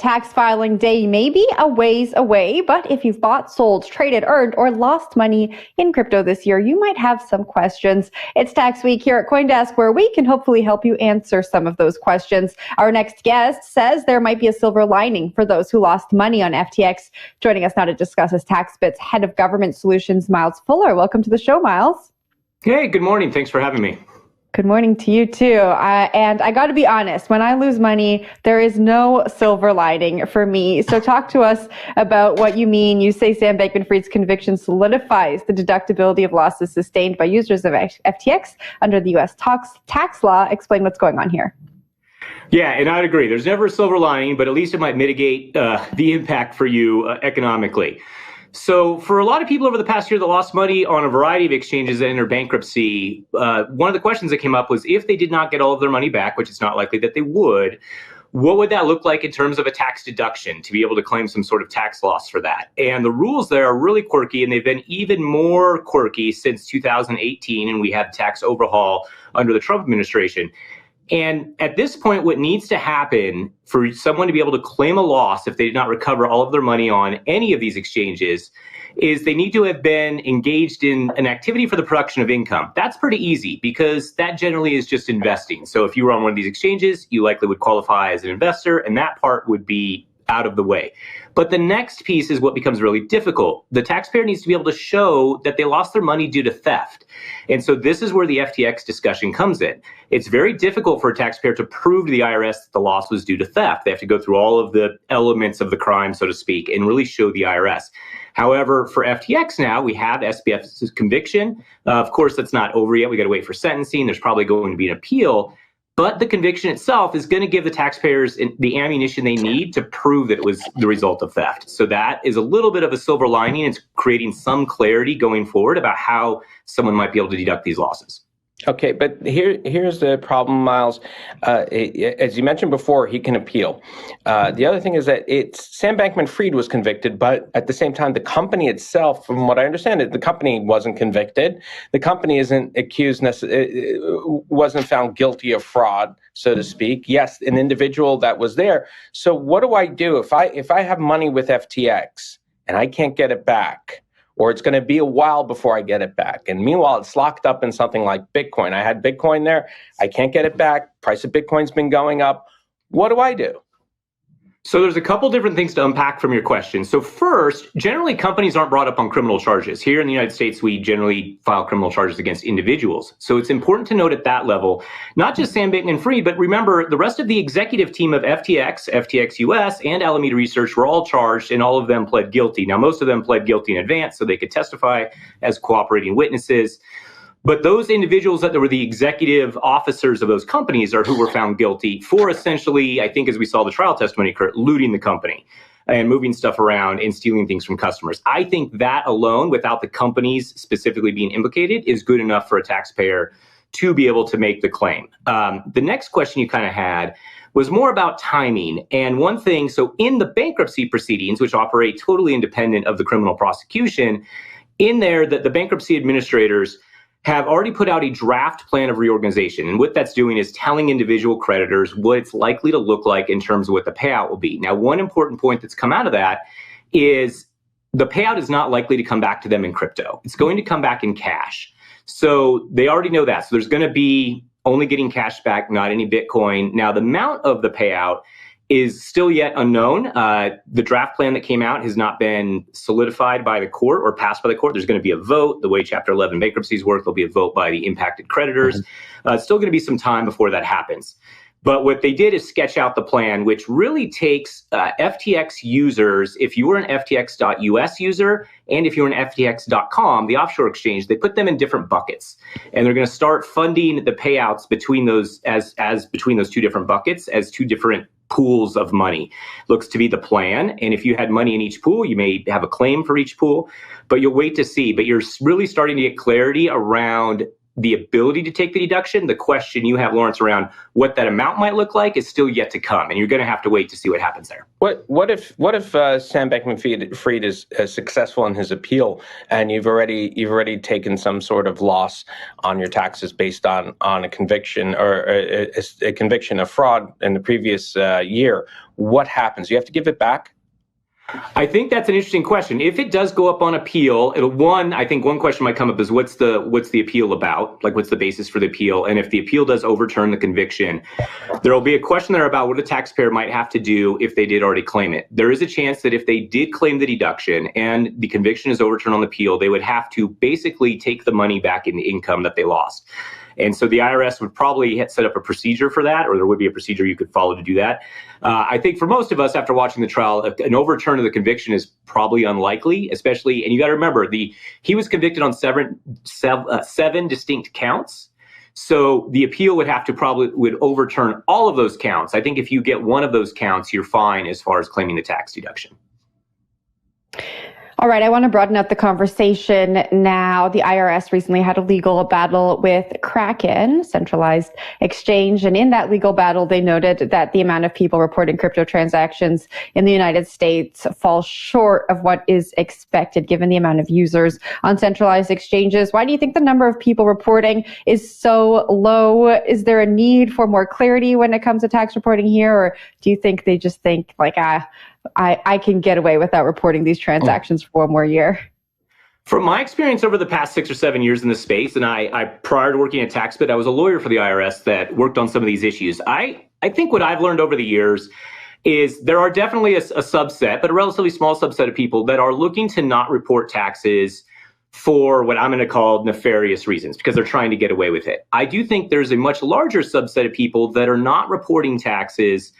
tax filing day may be a ways away, but if you've bought, sold, traded, earned, or lost money in crypto this year, you might have some questions. It's Tax Week here at CoinDesk, where we can hopefully help you answer some of those questions. Our next guest says there might be a silver lining for those who lost money on FTX. Joining us now to discuss is Taxbit's Head of Government Solutions, Miles Fuller. Welcome to the show, Miles. Hey, good morning. Thanks for having me. Good morning to you too. And I got to be honest, when I lose money, there is no silver lining for me. So talk to us about what you mean. You say Sam Bankman-Fried's conviction solidifies the deductibility of losses sustained by users of FTX under the U.S. tax law. Explain what's going on here. Yeah, and I'd agree. There's never a silver lining, but at least it might mitigate the impact for you economically. So for a lot of people over the past year that lost money on a variety of exchanges that entered bankruptcy, one of the questions that came up was if they did not get all of their money back, which it's not likely that they would, what would that look like in terms of a tax deduction to be able to claim some sort of tax loss for that? And the rules there are really quirky, and they've been even more quirky since 2018, and we had tax overhaul under the Trump administration. And at this point, what needs to happen for someone to be able to claim a loss if they did not recover all of their money on any of these exchanges is they need to have been engaged in an activity for the production of income. That's pretty easy because that generally is just investing. So if you were on one of these exchanges, you likely would qualify as an investor, and that part would be out of the way. But the next piece is what becomes really difficult. The taxpayer needs to be able to show that they lost their money due to theft. And so this is where the FTX discussion comes in. It's very difficult for a taxpayer to prove to the IRS that the loss was due to theft. They have to go through all of the elements of the crime, so to speak, and really show the IRS. However, for FTX now, we have SBF's conviction. Of course, that's not over yet. We got to wait for sentencing. There's probably going to be an appeal. But the conviction itself is going to give the taxpayers the ammunition they need to prove that it was the result of theft. So that is a little bit of a silver lining. It's creating some clarity going forward about how someone might be able to deduct these losses. Okay, but here's the problem, Miles. As you mentioned before, he can appeal. The other thing is that Sam Bankman-Fried was convicted, but at the same time, the company itself, from what I understand, the company wasn't convicted. The company isn't accused, wasn't found guilty of fraud, so to speak. Yes, an individual that was there. So what do I do if I have money with FTX and I can't get it back? Or it's going to be a while before I get it back. And meanwhile, it's locked up in something like Bitcoin. I had Bitcoin there. I can't get it back. Price of Bitcoin's been going up. What do I do? So there's a couple different things to unpack from your question. So first, generally companies aren't brought up on criminal charges. Here in the United States, we generally file criminal charges against individuals. So it's important to note at that level, not just Sam Bankman-Fried, but remember the rest of the executive team of FTX, FTX US, and Alameda Research were all charged, and all of them pled guilty. Now, most of them pled guilty in advance so they could testify as cooperating witnesses. But those individuals that were the executive officers of those companies are who were found guilty for essentially, I think as we saw the trial testimony occur, looting the company and moving stuff around and stealing things from customers. I think that alone, without the companies specifically being implicated, is good enough for a taxpayer to be able to make the claim. The next question you kind of had was more about timing. And one thing, so in the bankruptcy proceedings, which operate totally independent of the criminal prosecution, in there that the bankruptcy administrators have already put out a draft plan of reorganization. And what that's doing is telling individual creditors what it's likely to look like in terms of what the payout will be. Now, one important point that's come out of that is the payout is not likely to come back to them in crypto. It's going to come back in cash. So they already know that. So there's going to be only getting cash back, not any Bitcoin. Now, the amount of the payout is still yet unknown. The draft plan that came out has not been solidified by the court or passed by the court. There's going to be a vote. The way Chapter 11 bankruptcies work, there'll be a vote by the impacted creditors. It's still going to be some time before that happens. But what they did is sketch out the plan, which really takes FTX users, if you were an FTX.us user and if you were an FTX.com, the offshore exchange, they put them in different buckets. And they're going to start funding the payouts between those as between those two different buckets as two different pools of money. Looks to be the plan. And if you had money in each pool, you may have a claim for each pool, but you'll wait to see. But you're really starting to get clarity around the ability to take the deduction. The question you have, Lawrence, around what that amount might look like is still yet to come, and you're going to have to wait to see what happens there. What if Sam Bankman-Fried is successful in his appeal, and you've already taken some sort of loss on your taxes based on a conviction or a conviction of fraud in the previous year? What happens? You have to give it back? I think that's an interesting question. If it does go up on appeal, I think one question might come up is what's the appeal about? Like, what's the basis for the appeal? And if the appeal does overturn the conviction, there will be a question there about what a taxpayer might have to do if they did already claim it. There is a chance that if they did claim the deduction and the conviction is overturned on the appeal, they would have to basically take the money back in the income that they lost. And so the IRS would probably set up a procedure for that, or there would be a procedure you could follow to do that. I think for most of us, after watching the trial, an overturn of the conviction is probably unlikely, especially, and you got to remember, he was convicted on seven distinct counts. So the appeal would overturn all of those counts. I think if you get one of those counts, you're fine as far as claiming the tax deduction. All right, I want to broaden out the conversation now. The IRS recently had a legal battle with Kraken, centralized exchange. And in that legal battle, they noted that the amount of people reporting crypto transactions in the United States falls short of what is expected given the amount of users on centralized exchanges. Why do you think the number of people reporting is so low? Is there a need for more clarity when it comes to tax reporting here? Or do you think they just think like, I can get away without reporting these transactions for one more year? From my experience over the past 6 or 7 years in this space, and I prior to working at Taxbit, I was a lawyer for the IRS that worked on some of these issues. I think what I've learned over the years is there are definitely a subset, but a relatively small subset of people that are looking to not report taxes for what I'm going to call nefarious reasons, because they're trying to get away with it. I do think there's a much larger subset of people that are not reporting taxes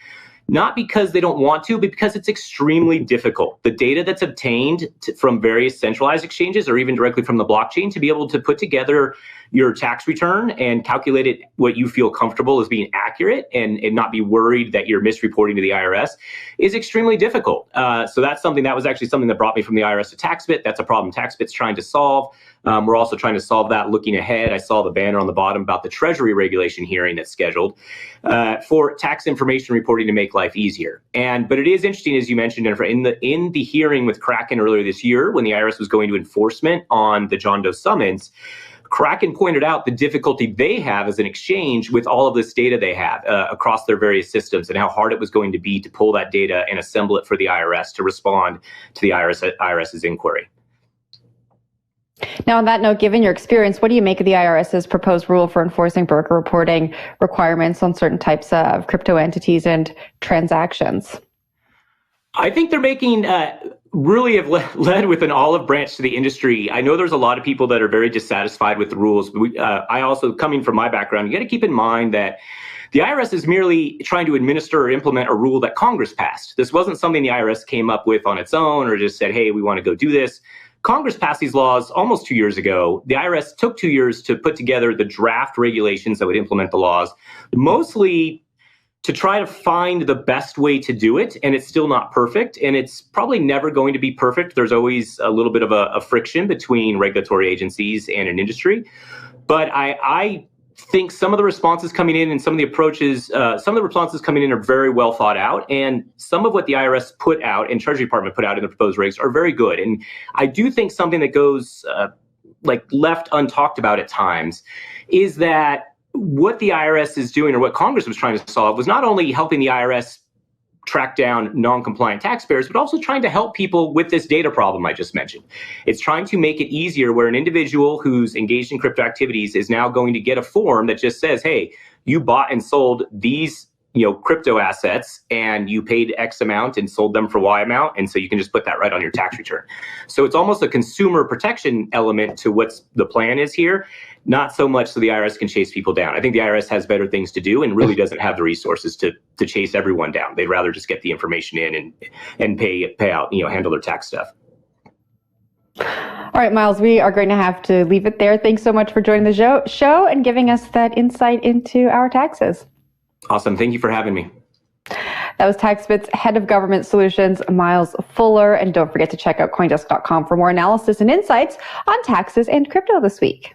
not because they don't want to, but because it's extremely difficult. The data that's obtained from various centralized exchanges or even directly from the blockchain to be able to put together your tax return and calculate it what you feel comfortable as being accurate and not be worried that you're misreporting to the IRS is extremely difficult. So that was actually something that brought me from the IRS to Taxbit. That's a problem Taxbit's trying to solve. We're also trying to solve that looking ahead. I saw the banner on the bottom about the Treasury regulation hearing that's scheduled for tax information reporting to make life easier. But it is interesting, as you mentioned, Jennifer, in the hearing with Kraken earlier this year, when the IRS was going to enforcement on the John Doe summons, Kraken pointed out the difficulty they have as an exchange with all of this data they have across their various systems and how hard it was going to be to pull that data and assemble it for the IRS to respond to the IRS's inquiry. Now, on that note, given your experience, what do you make of the IRS's proposed rule for enforcing broker reporting requirements on certain types of crypto entities and transactions? I think they're making really have led with an olive branch to the industry. I know there's a lot of people that are very dissatisfied with the rules. I also, coming from my background, you got to keep in mind that the IRS is merely trying to administer or implement a rule that Congress passed. This wasn't something the IRS came up with on its own or just said, hey, we want to go do this. Congress passed these laws almost 2 years ago. The IRS took 2 years to put together the draft regulations that would implement the laws, mostly to try to find the best way to do it. And it's still not perfect. And it's probably never going to be perfect. There's always a little bit of a friction between regulatory agencies and an industry. But I think some of the responses coming in and some of the responses coming in are very well thought out. And some of what the IRS put out and Treasury Department put out in the proposed regs are very good. And I do think something that goes left untalked about at times is that what the IRS is doing, or what Congress was trying to solve, was not only helping the IRS track down non-compliant taxpayers, but also trying to help people with this data problem I just mentioned. It's trying to make it easier where an individual who's engaged in crypto activities is now going to get a form that just says, hey, you bought and sold these crypto assets and you paid X amount and sold them for Y amount. And so you can just put that right on your tax return. So it's almost a consumer protection element to what's the plan is here, not so much so the IRS can chase people down. I think the IRS has better things to do and really doesn't have the resources to chase everyone down. They'd rather just get the information in and pay out, handle their tax stuff. All right, Miles, we are going to have to leave it there. Thanks so much for joining the show and giving us that insight into our taxes. Awesome. Thank you for having me. That was Taxbit's Head of Government Solutions, Miles Fuller. And don't forget to check out CoinDesk.com for more analysis and insights on taxes and crypto this week.